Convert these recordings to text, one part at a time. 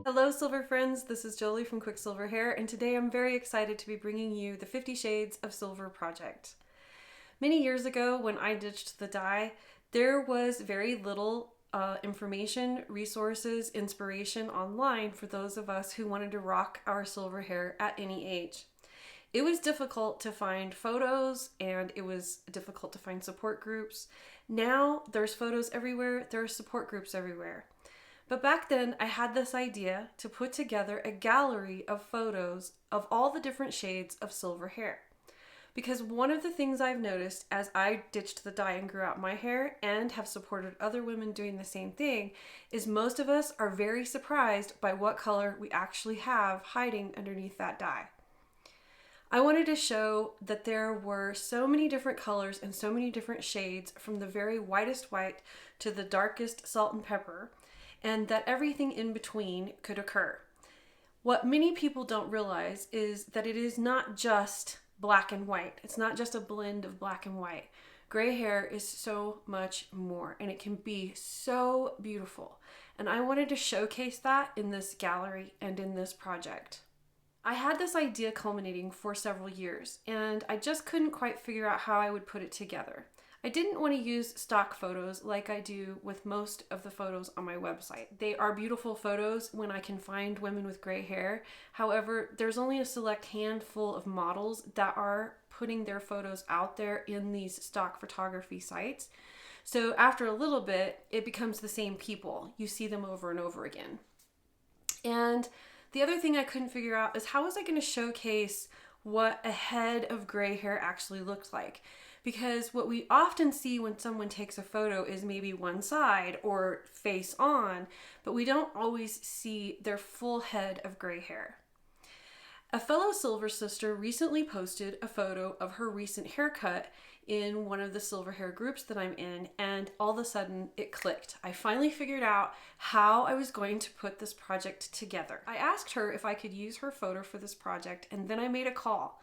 Hello silver friends, this is Joli from QuickSilverHair, and today I'm very excited to be bringing you the 50 Shades of Silver project. Many years ago when I ditched the dye, there was very little information, resources, inspiration online for those of us who wanted to rock our silver hair at any age. It was difficult to find photos and it was difficult to find support groups. Now there's photos everywhere, there are support groups everywhere. But back then, I had this idea to put together a gallery of photos of all the different shades of silver hair. Because one of the things I've noticed as I ditched the dye and grew out my hair and have supported other women doing the same thing is most of us are very surprised by what color we actually have hiding underneath that dye. I wanted to show that there were so many different colors and so many different shades, from the very whitest white to the darkest salt and pepper, and that everything in between could occur. What many people don't realize is that it is not just black and white. It's not just a blend of black and white. Gray hair is so much more, and it can be so beautiful. And I wanted to showcase that in this gallery and in this project. I had this idea culminating for several years, and I just couldn't quite figure out how I would put it together. I didn't want to use stock photos like I do with most of the photos on my website. They are beautiful photos when I can find women with gray hair. However, there's only a select handful of models that are putting their photos out there in these stock photography sites. So after a little bit, it becomes the same people. You see them over and over again. And the other thing I couldn't figure out is how was I going to showcase what a head of gray hair actually looked like? Because what we often see when someone takes a photo is maybe one side or face on, but we don't always see their full head of gray hair. A fellow silver sister recently posted a photo of her recent haircut in one of the silver hair groups that I'm in, and all of a sudden it clicked. I finally figured out how I was going to put this project together. I asked her if I could use her photo for this project, and then I made a call,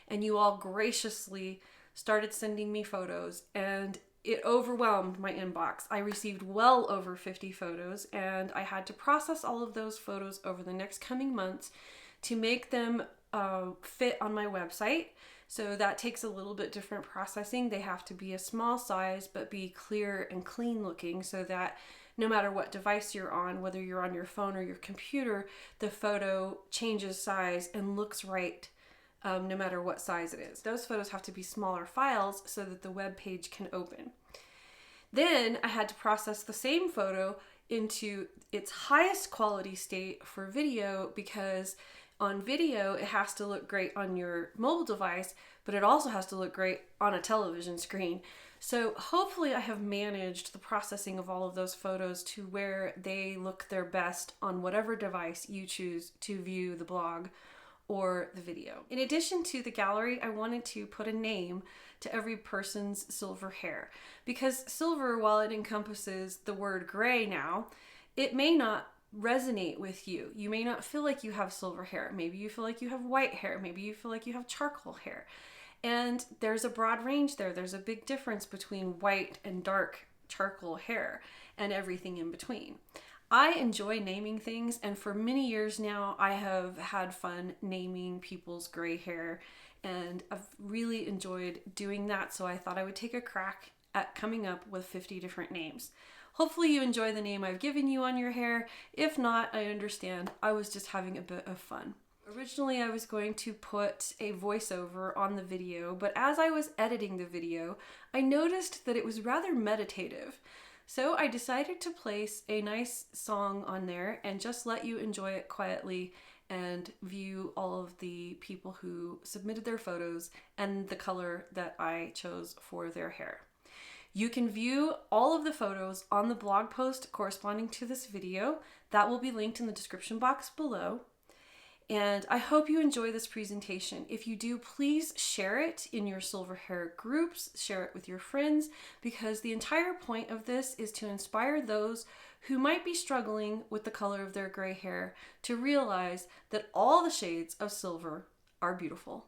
and you all graciously started sending me photos, and it overwhelmed my inbox. I received well over 50 photos, and I had to process all of those photos over the next coming months to make them fit on my website. So that takes a little bit different processing. They have to be a small size but be clear and clean looking, so that no matter what device you're on, whether you're on your phone or your computer, the photo changes size and looks right no matter what size it is. Those photos have to be smaller files so that the web page can open. Then I had to process the same photo into its highest quality state for video, because on video it has to look great on your mobile device, but it also has to look great on a television screen. So hopefully I have managed the processing of all of those photos to where they look their best on whatever device you choose to view the blog or the video. In addition to the gallery, I wanted to put a name to every person's silver hair, because silver, while it encompasses the word gray now, it may not resonate with you. You may not feel like you have silver hair. Maybe you feel like you have white hair. Maybe you feel like you have charcoal hair. And there's a broad range there. There's a big difference between white and dark charcoal hair and everything in between. I enjoy naming things, and for many years now I have had fun naming people's gray hair, and I've really enjoyed doing that, so I thought I would take a crack at coming up with 50 different names. Hopefully you enjoy the name I've given you on your hair. If not, I understand. I was just having a bit of fun. Originally I was going to put a voiceover on the video, but as I was editing the video, I noticed that it was rather meditative. So I decided to place a nice song on there and just let you enjoy it quietly and view all of the people who submitted their photos and the color that I chose for their hair. You can view all of the photos on the blog post corresponding to this video. That will be linked in the description box below. And I hope you enjoy this presentation. If you do, please share it in your silver hair groups, share it with your friends, because the entire point of this is to inspire those who might be struggling with the color of their gray hair to realize that all the shades of silver are beautiful.